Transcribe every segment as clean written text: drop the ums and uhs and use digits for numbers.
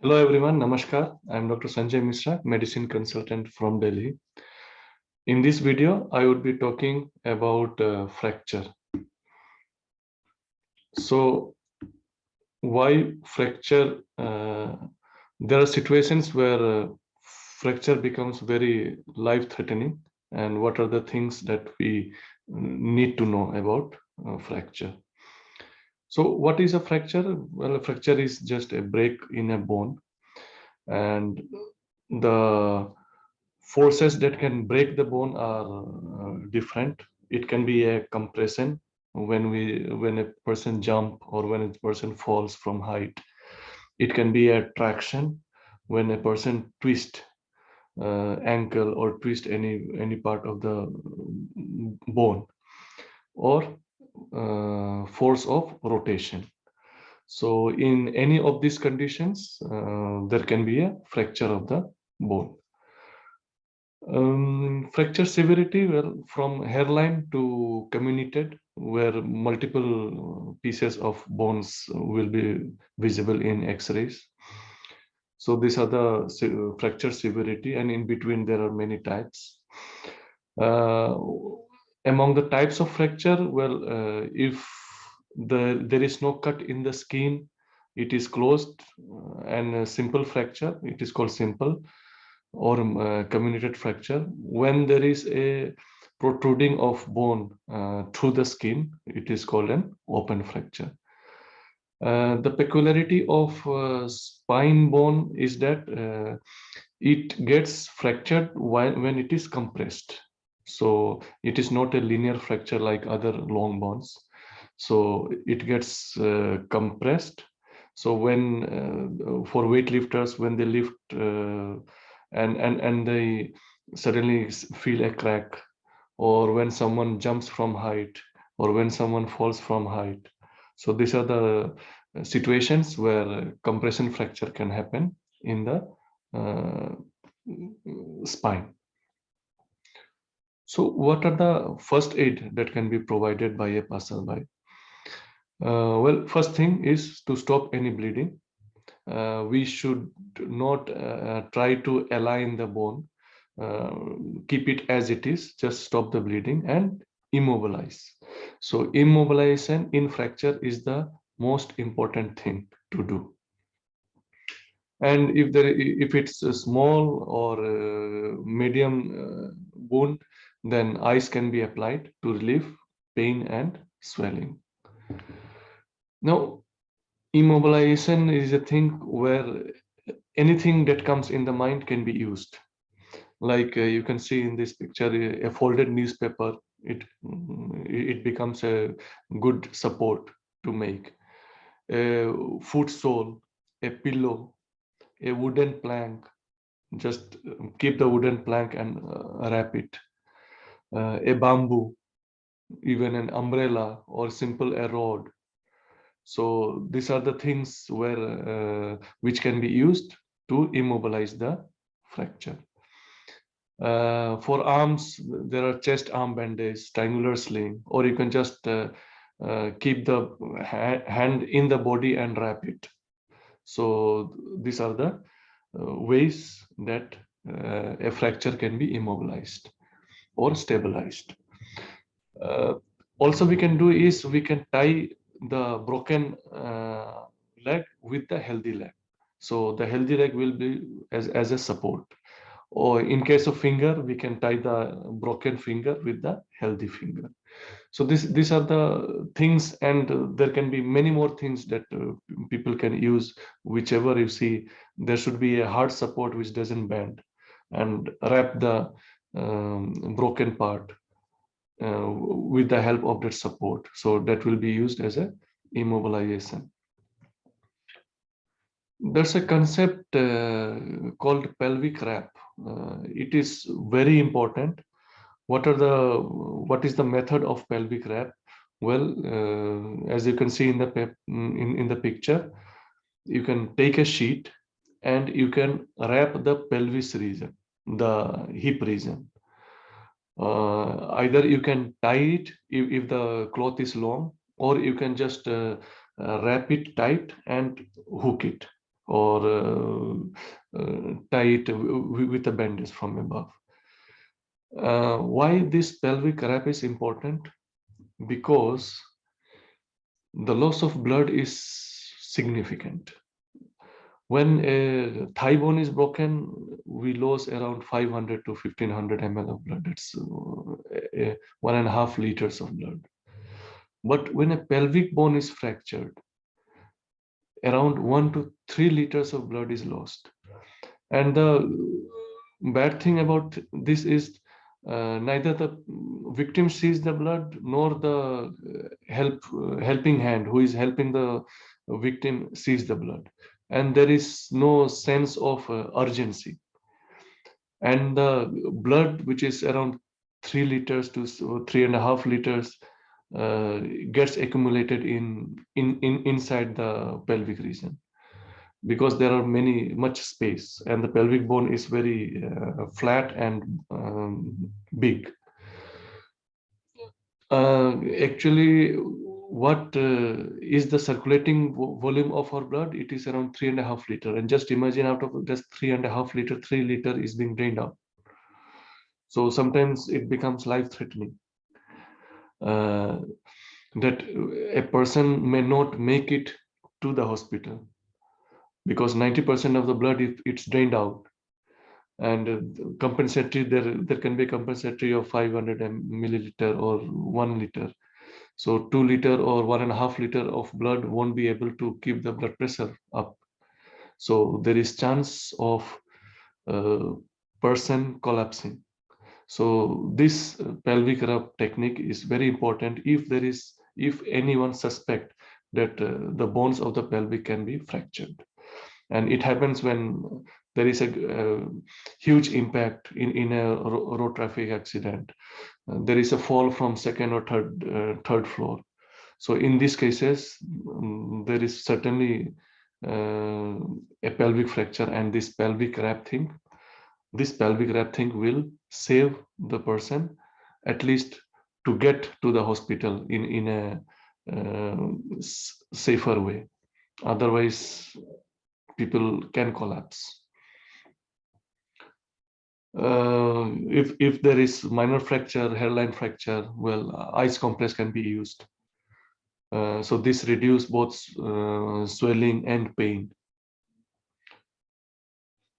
Hello everyone, Namaskar. I am Dr. Sanjay Mishra, medicine consultant from Delhi. In this video, I would be talking about fracture. So, why fracture? There are situations where fracture becomes very life-threatening, and what are the things that we need to know about fracture? So, what is a fracture? Well, a fracture is just a break in a bone, and the forces that can break the bone are different. It can be a compression when a person jump or when a person falls from height. It can be a traction when a person twist ankle or twist any part of the bone, or force of rotation. So in any of these conditions, there can be a fracture of the bone. Fracture severity, well, from hairline to comminuted, where multiple pieces of bones will be visible in X-rays. So these are the fracture severity, and in between there are many types. Uh, Among the types of fracture, well, if there is no cut in the skin, it is closed, and a simple fracture, it is called simple, or comminuted fracture. When there is a protruding of bone through the skin, it is called an open fracture. The peculiarity of spine bone is that it gets fractured when it is compressed. So it is not a linear fracture like other long bones. So it gets compressed. So when for weightlifters, when they lift and they suddenly feel a crack, or when someone jumps from height, or when someone falls from height. So these are the situations where compression fracture can happen in the spine. So what are the first aid that can be provided by a passerby? Well, first thing is to stop any bleeding. We should not try to align the bone. Keep it as it is, just stop the bleeding and immobilize. So immobilization in fracture is the most important thing to do. And if it's a small or medium wound, then ice can be applied to relieve pain and swelling. Now, immobilization is a thing where anything that comes in the mind can be used. Like you can see in this picture, a folded newspaper, it becomes a good support to make. A foot sole, a pillow, a wooden plank, just keep the wooden plank and wrap it. A bamboo, even an umbrella, or simple a rod. So these are the things where which can be used to immobilize the fracture. For arms, there are chest arm bandage, triangular sling, or you can just keep the hand in the body and wrap it. So these are the ways that a fracture can be immobilized or stabilized. Also we can do is we can tie the broken leg with the healthy leg. So the healthy leg will be as a support. Or in case of finger, we can tie the broken finger with the healthy finger. So these are the things, and there can be many more things that people can use. Whichever you see, there should be a hard support which doesn't bend, and wrap the broken part with the help of that support. So that will be used as a immobilization. There's a concept called pelvic wrap. It is very important. What is the method of pelvic wrap? Well, as you can see in the picture, you can take a sheet and you can wrap the pelvis region, the hip region. Either you can tie it if the cloth is long, or you can just wrap it tight and hook it. or tie it with a bandage from above. Why this pelvic wrap is important? Because the loss of blood is significant. When a thigh bone is broken, we lose around 500 to 1500 ml of blood. It's 1.5 liters of blood. But when a pelvic bone is fractured, around 1 to 3 liters of blood is lost. And the bad thing about this is neither the victim sees the blood nor the helping hand who is helping the victim sees the blood, and there is no sense of urgency. And the blood, which is around 3 liters to 3.5 liters, gets accumulated inside the pelvic region, because there are much space, and the pelvic bone is very flat and big. Actually, what is the circulating volume of our blood? It is around 3.5 liter, and just imagine, out of just 3.5 liter, 3 liter is being drained out. So sometimes it becomes life-threatening. That a person may not make it to the hospital, because 90% of the blood, it's drained out, and compensatory, there can be compensatory of 500 milliliter or 1 liter. So 2 liter or 1.5 liter of blood won't be able to keep the blood pressure up. So there is chance of person collapsing. So this pelvic rub technique is very important if anyone suspect that the bones of the pelvic can be fractured. And it happens when there is a huge impact in a road traffic accident. There is a fall from second or third floor. So in these cases, there is certainly a pelvic fracture, and this pelvic wrap thing will save the person, at least to get to the hospital in a safer way. Otherwise, people can collapse. If there is minor fracture, hairline fracture, well, ice compress can be used. So this reduces both swelling and pain.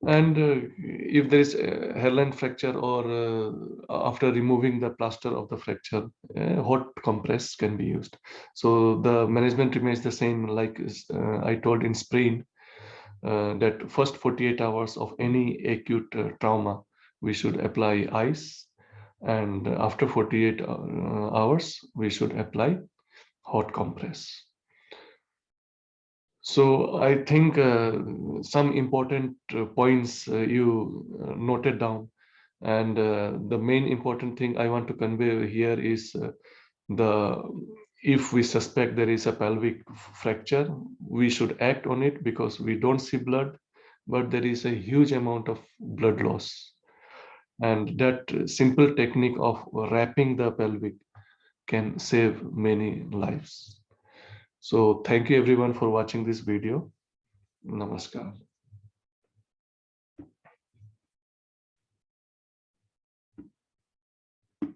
And if there is a hairline fracture, or after removing the plaster of the fracture, hot compress can be used. So the management remains the same, like I told in sprain, that first 48 hours of any acute trauma, we should apply ice, and after 48 hours, we should apply hot compress. So I think some important points you noted down, and the main important thing I want to convey here is if we suspect there is a pelvic fracture, we should act on it, because we don't see blood, but there is a huge amount of blood loss. And that simple technique of wrapping the pelvic can save many lives. So thank you everyone for watching this video. Namaskar.